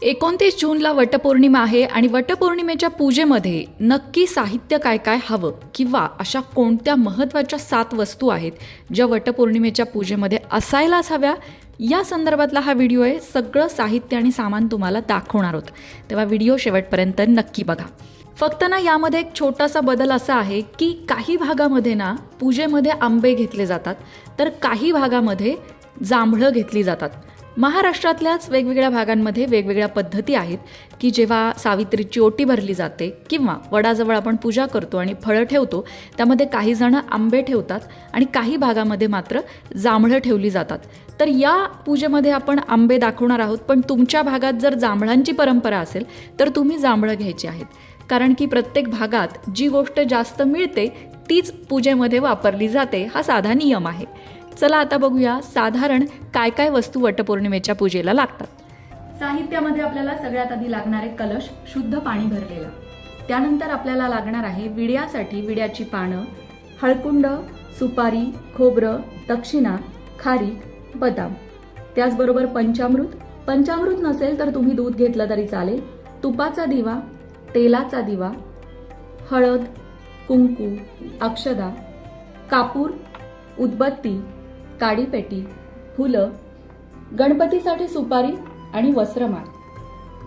29 जूनला वटपौर्णिमा आहे आणि वटपौर्णिमेच्या पूजेमध्ये नक्की साहित्य काय काय हवं किंवा अशा कोणत्या महत्त्वाच्या 7 वस्तू आहेत ज्या वटपौर्णिमेच्या पूजेमध्ये असायलाच हव्या या संदर्भातला हा व्हिडिओ आहे. सगळं साहित्य आणि सामान तुम्हाला दाखवणार आहोत, तेव्हा व्हिडिओ शेवटपर्यंत नक्की बघा. फक्त ना यामध्ये एक छोटासा बदल असा आहे की काही भागामध्ये ना पूजेमध्ये आंबे घेतले जातात तर काही भागामध्ये जांभळं घेतली जातात. महाराष्ट्रातल्याच वेगवेगळ्या भागांमध्ये वेगवेगळ्या पद्धती आहेत की जेव्हा सावित्रीची ओटी भरली जाते किंवा वडाजवळ आपण पूजा करतो आणि फळं ठेवतो, त्यामध्ये काही जण आंबे ठेवतात आणि काही भागामध्ये मात्र जांभळं ठेवली जातात. तर या पूजेमध्ये आपण आंबे दाखवणार आहोत, पण तुमच्या भागात जर जांभळांची परंपरा असेल तर तुम्ही जांभळं घ्यायची आहेत, कारण की प्रत्येक भागात जी गोष्ट जास्त मिळते तीच पूजेमध्ये वापरली जाते, हा साधा नियम आहे. चला आता बघूया साधारण काय काय वस्तू वटपौर्णिमेच्या पूजेला लागतात. साहित्यामध्ये आपल्याला सगळ्यात आधी लागणारे कलश, शुद्ध पाणी भरलेला. त्यानंतर आपल्याला लागणार आहे विड्यासाठी विड्याची पानं, हळकुंड, सुपारी, खोबरं, दक्षिणा, खारीक, बदाम. त्याचबरोबर पंचामृत नसेल तर तुम्ही दूध घेतलं तरी चालेल, तुपाचा दिवा, तेलाचा दिवा, हळद, कुंकू, अक्षदा, कापूर, उदबत्ती, काडीपेटी, फुलं, गणपतीसाठी सुपारी आणि वस्त्रमाळ.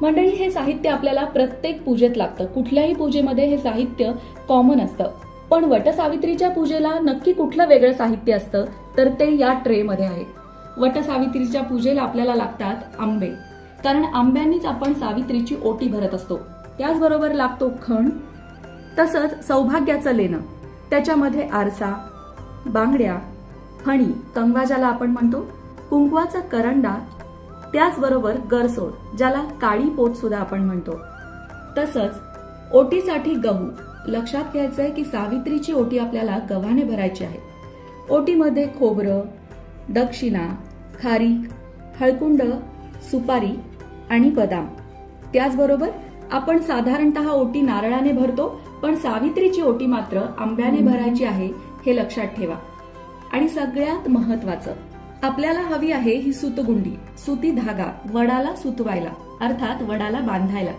मंडळी, हे साहित्य आपल्याला प्रत्येक पूजेत लागतं. कुठल्याही पूजेमध्ये हे साहित्य कॉमन असतं, पण वटसावित्रीच्या पूजेला नक्की कुठलं वेगळं साहित्य असतं तर ते या ट्रेमध्ये आहे. वटसावित्रीच्या पूजेला आपल्याला लागतात आंबे, कारण आंब्यांनीच आपण सावित्रीची ओटी भरत असतो. त्याचबरोबर लागतो खण, तसंच सौभाग्याचं लेणं, त्याच्यामध्ये आरसा, बांगड्या, फणी, कंगवा ज्याला आपण म्हणतो, कुंकवाचा करंडा, त्याचबरोबर गरसोड ज्याला काळी पोत सुद्धा आपण म्हणतो. तसंच ओटीसाठी गहू. लक्षात घ्यायचंय की सावित्रीची ओटी आपल्याला गव्हाने भरायची आहे. ओटीमध्ये खोबरं, दक्षिणा, खारीक, हळकुंड, सुपारी आणि बदाम. त्याचबरोबर आपण साधारणतः ओटी नारळाने भरतो, पण सावित्रीची ओटी मात्र आंब्याने भरायची आहे, हे लक्षात ठेवा. आणि सगळ्यात महत्वाचं, आपल्याला हवी आहे ही सुतगुंडी, सुती धागा वडाला सुतवायला, अर्थात वडाला बांधायला.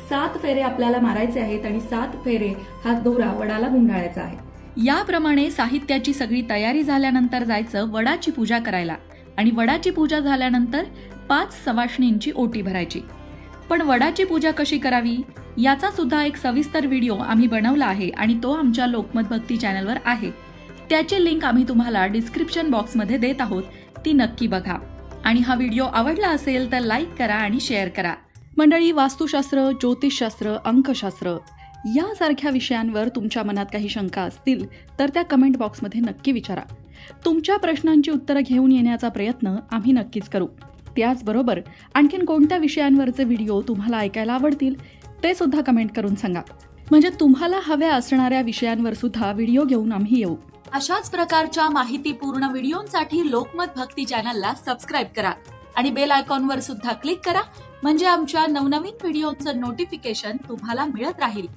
7 फेरे आपल्याला मारायचे आहेत आणि 7 फेरे हा दोरा वडाला गुंडाळायचा आहे. याप्रमाणे साहित्याची सगळी तयारी झाल्यानंतर जायचं वडाची पूजा करायला आणि वडाची पूजा झाल्यानंतर 5 सवाष्णींची ओटी भरायची. पण वडाची पूजा कशी करावी याचा सुद्धा एक सविस्तर व्हिडिओ आम्ही बनवला आहे आणि तो आमच्या लोकमत भक्ती चॅनलवर आहे. त्याची लिंक आम्ही तुम्हाला डिस्क्रिप्शन बॉक्समध्ये देत आहोत, ती नक्की बघा. आणि हा व्हिडिओ आवडला असेल तर लाईक करा आणि शेअर करा. मंडळी, वास्तुशास्त्र, ज्योतिषशास्त्र, अंकशास्त्र यासारख्या विषयांवर तुमच्या मनात काही शंका असतील तर त्या कमेंट बॉक्समध्ये नक्की विचारा. तुमच्या प्रश्नांची उत्तरं घेऊन येण्याचा प्रयत्न आम्ही नक्कीच करू. त्याचबरोबर आणखीन कोणत्या विषयांवरचे व्हिडिओ तुम्हाला ऐकायला आवडतील ते सुद्धा कमेंट करून सांगा, म्हणजे तुम्हाला हव्या असणाऱ्या विषयांवर सुद्धा व्हिडिओ घेऊन आम्ही येऊ. अशाच प्रकारच्या माहितीपूर्ण व्हिडिओंसाठी लोकमत भक्ती चॅनलला सबस्क्राईब करा आणि बेल आयकॉनवर सुद्धा क्लिक करा, म्हणजे आमच्या नवनवीन व्हिडिओचं नोटिफिकेशन तुम्हाला मिळत राहील.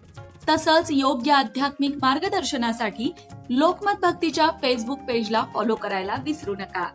तसंच योग्य आध्यात्मिक मार्गदर्शनासाठी लोकमत भक्तीच्या फेसबुक पेजला फॉलो करायला विसरू नका.